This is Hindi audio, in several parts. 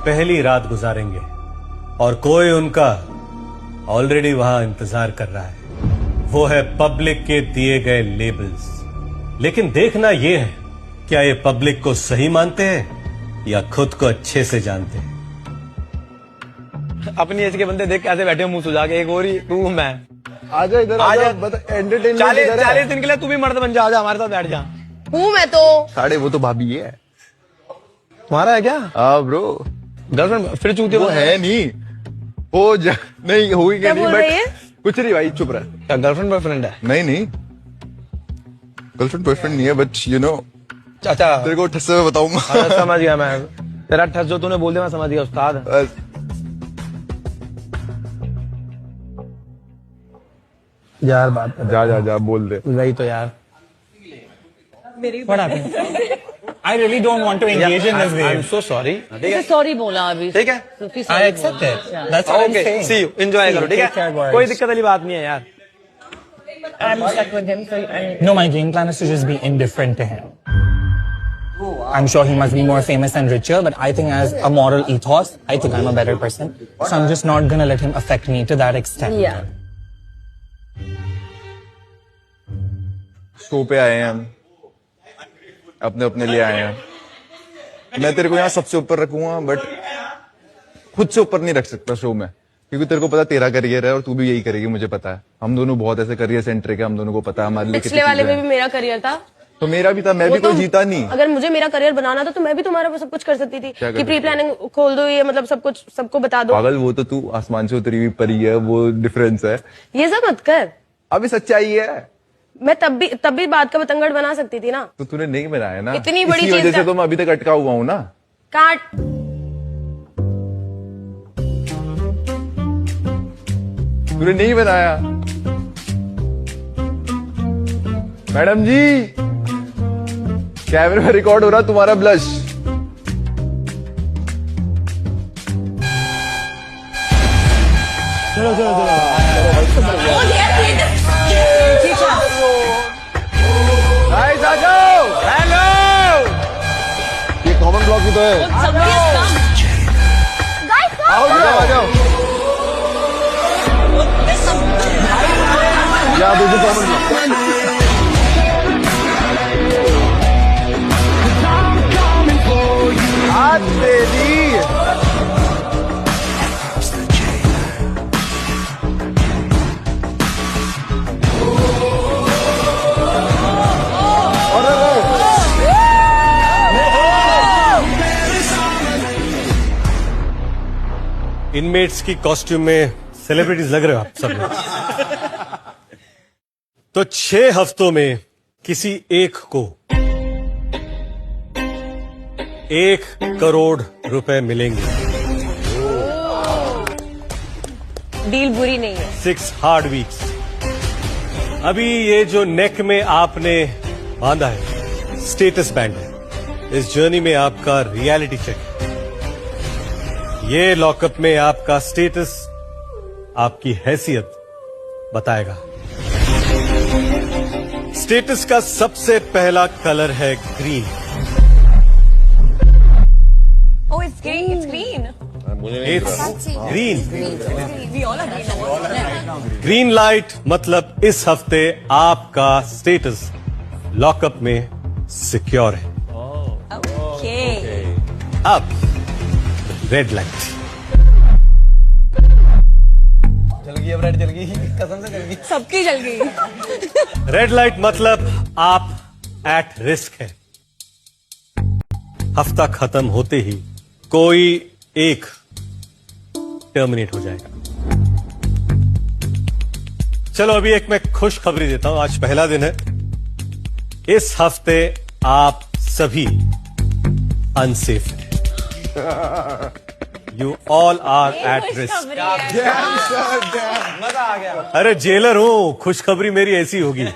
पहली रात गुजारेंगे और कोई उनका ऑलरेडी वहां इंतजार कर रहा है। वो है पब्लिक के दिए गए लेबल्स। लेकिन देखना यह है, क्या ये पब्लिक को सही मानते हैं या खुद को अच्छे से जानते हैं। अपनी एज के बंदे देख कैसे बैठे हो मुंह सुझा के, एक और ही तू मैं। आजा इधर, आजा एंटरटेनमेंट। 40 दिन के लिए तू भी मर्द बन जा, आजा हमारे साथ बैठ जा। हूँ मैं तो। साढ़े वो तो भाभी है तुम्हारा है क्या? हाँ ब्रो, गर्लफ्रेंड फिर चूती वो है नहीं, वो नहीं होगी क्या नहीं, बट कुछ नहीं भाई, चुप रहा। क्या गर्लफ्रेंड बॉयफ्रेंड है? नहीं गर्लफ्रेंड बॉयफ्रेंड नहीं है, बट यू नो अच्छा तेरे को ठस्से में बताऊंगा। समझ गया मैं, तेरा ठस जो तूने बोल दिया मैं समझ गया उस्ताद। यार बात जा बोल दे। वही तो यार। What happened? I really don't want to engage in this I'm game. so sorry। इसे सॉरी बोला अभी। ठीक है, I accept it. That's what I'm okay saying. See you, enjoy करो। ठीक Take care, है, boys. कोई दिक्कत वाली बात नहीं है यार। I'm stuck with him, so No, my game plan is to just be indifferent to him. I'm sure he must be more famous and richer, but I think as a moral ethos, I think I'm a better person. So I'm just not gonna let him affect me to that extent. yeah. Show पे आए हैं हम, अपने अपने लिए आए हैं। मैं तेरे को यहाँ सबसे ऊपर रखूंगा, बट खुद से ऊपर नहीं रख सकता शो में, क्योंकि तेरे को पता तेरा करियर है और तू भी यही करेगी, मुझे पता है। हम दोनों बहुत ऐसे करियर सेंट्रिक है, हम दोनों को पता है हमारे लिए पिछले वाले में भी मेरा करियर था, तो मेरा भी था, मैं भी कोई जीता नहीं। अगर मुझे मेरा करियर बनाना था तो मैं भी तुम्हारा सब कुछ कर सकती थी कि प्री प्लानिंग खोल दो, ये मतलब सब कुछ सबको बता दो। पागल, वो तो तू आसमान से उतरी हुई परी है, वो डिफरेंस है। ये सब मत कर। अभी सच्चाई है, मैं तब भी बात का बतंगड़ बना सकती थी ना। तो तूने नहीं बनाया ना, इतनी बड़ी इसी चीज वजह से का- तो मैं अभी तक अटका हुआ हूँ ना। काट। तूने नहीं बनाया। मैडम जी, कैमरे में रिकॉर्ड हो रहा तुम्हारा ब्लश। गाइस आ जाओ। हेलो, ये कॉमन ब्लॉक ही तो है। आओ आ जाओ। या दो कॉमन ब्लॉक। आज तेरी इनमेट्स की कॉस्ट्यूम में सेलिब्रिटीज लग रहे हो आप सब लोग। तो 6 हफ्तों में किसी एक को 1 करोड़ रुपए मिलेंगे। डील बुरी नहीं है। 6 हार्ड वीक्स। अभी ये जो नेक में आपने बांधा है स्टेटस बैंड है। इस जर्नी में आपका रियलिटी चेक है। ये लॉकअप में आपका स्टेटस, आपकी हैसियत बताएगा। स्टेटस का सबसे पहला कलर है green. Oh, it's green. It's green. It's green. Green light मतलब इस हफ्ते आपका स्टेटस लॉकअप में सिक्योर है। Okay. अब रेड लाइट। जल गई, अब रेड जल गई, कसम से जल गई। सबकी जल गई। रेड लाइट मतलब आप एट रिस्क है। हफ्ता खत्म होते ही कोई एक टर्मिनेट हो जाएगा। चलो अभी एक मैं खुश खबरी देता हूं। आज पहला दिन है। इस हफ्ते आप सभी अनसेफ हैं। You all are at risk. मजा आ गया। अरे जेलर हूं, खुशखबरी मेरी ऐसी होगी।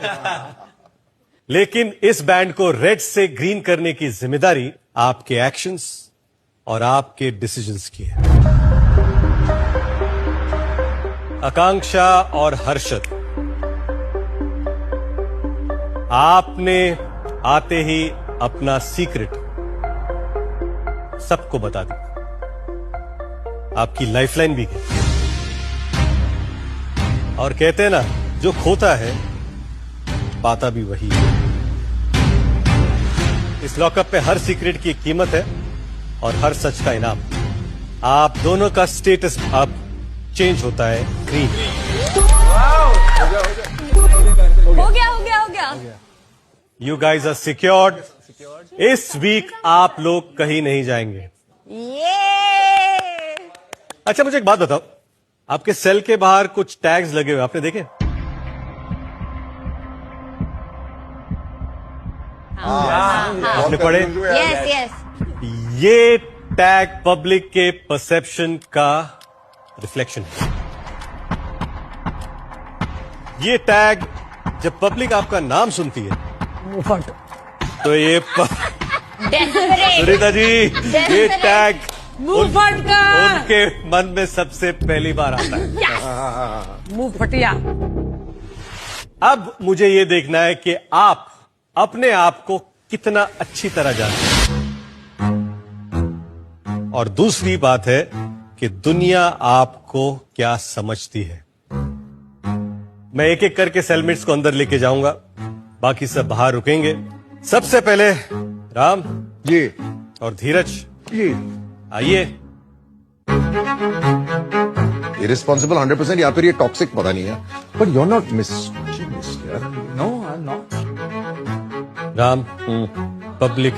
लेकिन इस बैंड को रेड से ग्रीन करने की जिम्मेदारी आपके एक्शंस और आपके डिसीजंस की है। आकांक्षा और हर्षद, आपने आते ही अपना सीक्रेट सबको बता दिया। आपकी लाइफलाइन भी गई। और कहते हैं ना, जो खोता है पाता भी वही है। इस लॉकअप पे हर सीक्रेट की एक कीमत है और हर सच का इनाम। आप दोनों का स्टेटस अब चेंज होता है ग्रीन। हो गया। You guys are secured. इस वीक आप लोग कहीं नहीं जाएंगे। अच्छा, मुझे एक बात बताओ, आपके सेल के बाहर कुछ टैग्स लगे हुए, आपने देखे? आपने पढ़े? यस। ये टैग पब्लिक के परसेप्शन का रिफ्लेक्शन है। ये टैग जब पब्लिक आपका नाम सुनती है तो ये सुनीता जी, ये टैग उनके मन में सबसे पहली बार आता है। मुंह फटिया। अब मुझे ये देखना है कि आप अपने आप को कितना अच्छी तरह जानते हैं। और दूसरी बात है कि दुनिया आपको क्या समझती है। मैं एक एक करके सेलमेट्स को अंदर लेके जाऊंगा, बाकी सब बाहर रुकेंगे। सबसे पहले राम जी और धीरज जी। आइए। इररिस्पॉन्सिबल 100% या फिर ये टॉक्सिक पता नहीं है, but you are not mischievous यार। No I am not. Ram, public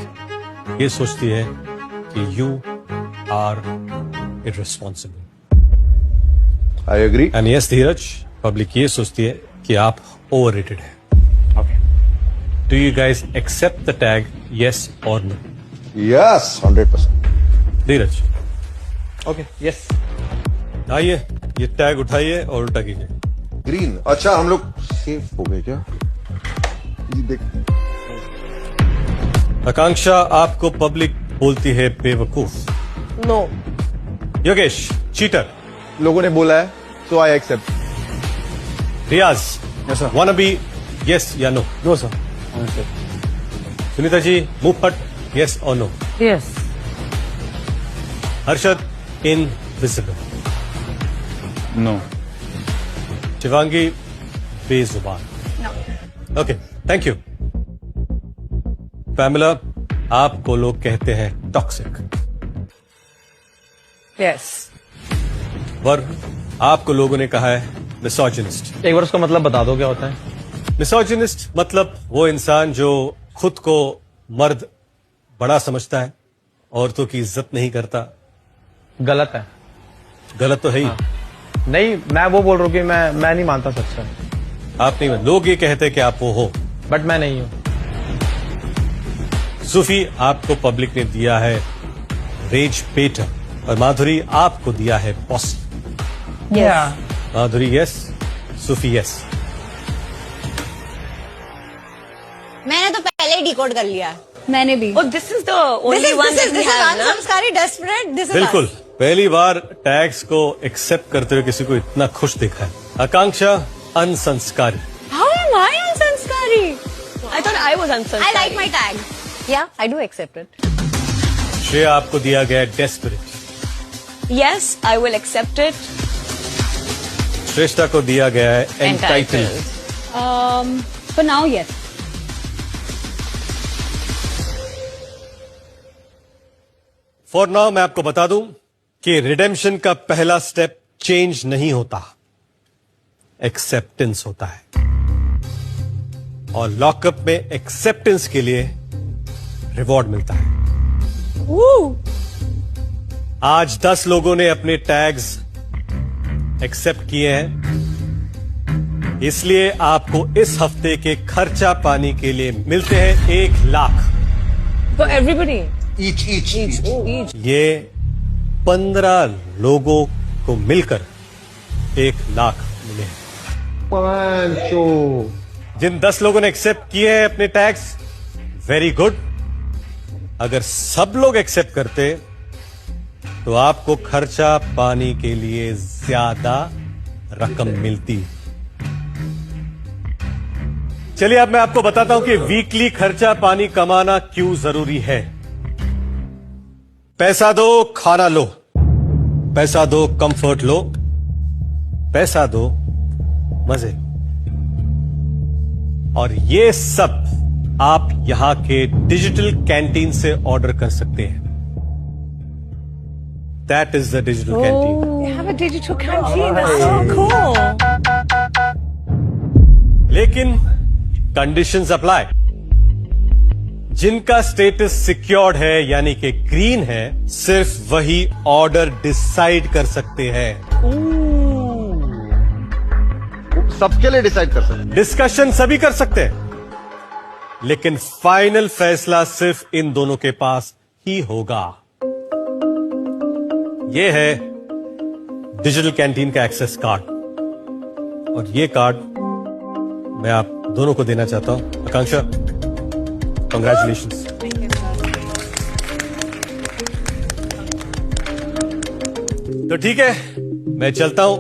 ये सोचती है कि you are irresponsible. I agree. And yes Dheeraj, public ये सोचती है कि आप ओवररेटेड हैं। Do you guys accept the tag yes और no? Yes 100%। Dheeraj okay yes. आइए, ये टैग उठाइए और उल्टा कीजिए। ग्रीन। अच्छा, हम लोग सेफ हो गए क्या? ये देख। आकांक्षा, आपको पब्लिक बोलती है बेवकूफ। नो। योगेश, चीटर। लोगों ने बोला है तो I accept. Riyaz, Yes, sir. wanna be yes या no? No sir. Sunita ji, मुंहफट, yes or no? Yes. Harshad, invisible. No. Shivangi, बेजुबान। Okay, thank you. पैमिला, आपको लोग कहते हैं टॉक्सिक। यस। वरुण, आपको लोगों ने कहा है मिसोजिनिस्ट। एक बार उसका मतलब बता दो क्या होता है? मिसोजिनिस्ट मतलब वो इंसान जो खुद को मर्द बड़ा समझता है, औरतों की इज्जत नहीं करता। गलत है। गलत तो है ही। नहीं, मैं वो बोल रहा हूँ कि मैं नहीं मानता सच से। आप नहीं, लोग ये कहते हैं कि आप वो हो, बट मैं नहीं हूँ। सूफी, आपको पब्लिक ने दिया है रेज पेटर और माधुरी आपको दिया है बॉस। माधुरी यस, सूफी यस। मैंने तो पहले ही डिकोड कर लिया। मैंने भी। Oh, this is the only one that we have, ना? संस्कारी डेस्परेट। दिस बिल्कुल, पहली बार टैग्स को एक्सेप्ट करते हुए किसी को इतना खुश देखा है। आकांक्षा, अनसंस्कारी। हाउ एम आई अनसंस्कारी? I thought I was unsanskari. I like my tag. Yeah I do accept it. Shreya, आपको दिया गया है desperate. Yes, I will accept it. Shreshtha को दिया गया है entitled. For now yes. For now मैं आपको बता दूं कि रिडेम्पशन का पहला स्टेप चेंज नहीं होता, एक्सेप्टेंस होता है। और लॉकअप में एक्सेप्टेंस के लिए रिवॉर्ड मिलता है। आज 10 लोगों ने अपने टैग्स एक्सेप्ट किए हैं, इसलिए आपको इस हफ्ते के खर्चा पानी के लिए मिलते हैं 1 लाख। For everybody. ईच ये 15 लोगों को मिलकर 1 लाख मिले हैं। जिन 10 लोगों ने एक्सेप्ट किए हैं अपने टैक्स, वेरी गुड। अगर सब लोग एक्सेप्ट करते तो आपको खर्चा पानी के लिए ज्यादा रकम मिलती। चलिए अब मैं आपको बताता हूं कि वीकली खर्चा पानी कमाना क्यों जरूरी है। पैसा दो, खाना लो। पैसा दो कंफर्ट लो, पैसा दो मजे। और ये सब आप यहां के डिजिटल कैंटीन से ऑर्डर कर सकते हैं। That is the digital canteen. They have a digital canteen. That's so cool. लेकिन कंडीशंस अप्लाई। जिनका स्टेटस सिक्योर्ड है यानी कि ग्रीन है, सिर्फ वही ऑर्डर डिसाइड कर सकते हैं। सबके लिए डिसाइड कर सकते डिस्कशन सभी कर सकते हैं, लेकिन फाइनल फैसला सिर्फ इन दोनों के पास ही होगा। यह है डिजिटल कैंटीन का एक्सेस कार्ड, और ये कार्ड मैं आप दोनों को देना चाहता हूं। आकांक्षा, कंग्रेचुलेशंस। तो ठीक है, मैं चलता हूं,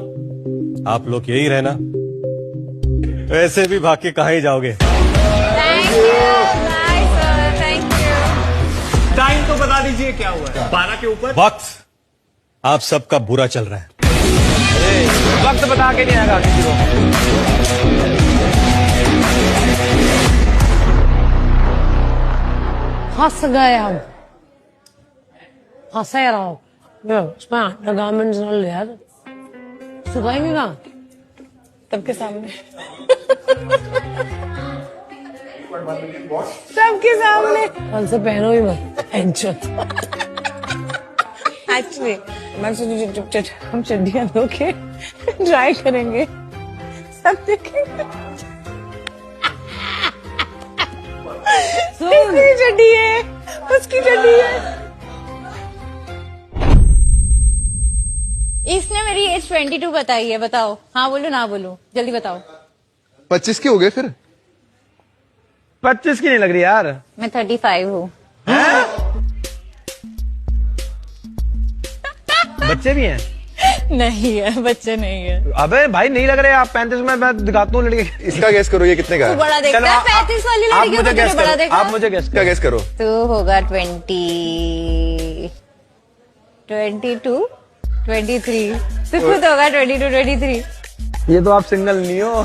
आप लोग यही रहना। वैसे भी भाग के कहां ही जाओगे। Thank you, bye sir, thank you. Time तो बता दीजिए क्या हुआ है? 12 के ऊपर। वक्त आप सबका बुरा चल रहा है। वक्त बता के नहीं आएगा किसी को। हंस गए हम, हंसे रहो। उसमें अंडरगारमेंट्स डाल यार, सुखाएंगे कहाँ? सबके सामने। सबके सामने। कल से पहनो ही मत, टेंशन। Actually, मैं सोचू हम चड्डियां धो के ट्राई करेंगे, सब देखेंगे। इसकी चड्डी है, उसकी चड्डी है। इसने मेरी एज 22 बताई है, बताओ हाँ बोलूं ना बोलूं, जल्दी बताओ। 25 के हो गए फिर? 25 की नहीं लग रही यार। मैं 35 हूँ। बच्चे भी हैं? नहीं है, बच्चे नहीं है। अबे भाई नहीं लग रहे आप। 35 में मैं दिखाता हूँ लड़के। इसका गैस करो, ये कितने का तू है? बड़ा देखता है, 35 वाली आप लड़की को मुझे तो गैस तुझे बड़ा करो, देखा। आप मुझे गैस इसका गैस करो। तू होगा 22, 23। तू खुद होगा 22, 23। ये तो आप सिंगल नहीं हो।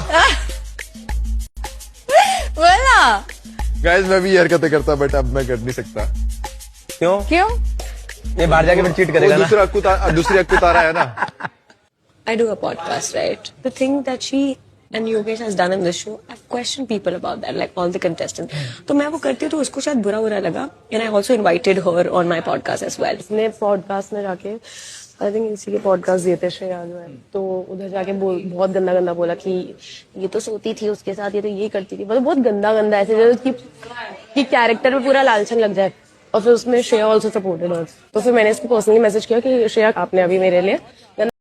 बोला गाइस मैं भी ये हरकतें करता, बट अब मैं कर नहीं सकता। क्यों? क्यों? ये बाहर जाके फिर चीट वो करेगा ना। दूसरी अक्कू तारा है ना। I do a podcast, right? The thing that she and Yogesh has done in this show, I've questioned people about that, like all the contestants. तो मैं वो करती हूँ तो उसको शायद बुरा लगा, and I also invited her on my podcast as well. उसने पॉडकास्ट में जाके, आई थिंक इसी के पॉडकास्ट दिए थे श्रेया जो है, तो उधर जाके बहुत गंदा बोला कि ये तो सोती थी उसके साथ, ये तो ये करती थी, मतलब बहुत गंदा ऐसे जैसे कि कैरेक्टर में पूरा लालचन लग जाए। और फिर उसमें श्रेया ऑल्सो सपोर्टेड। तो फिर मैंने इसको पर्सनली मैसेज किया कि श्रेया, आपने अभी मेरे लिए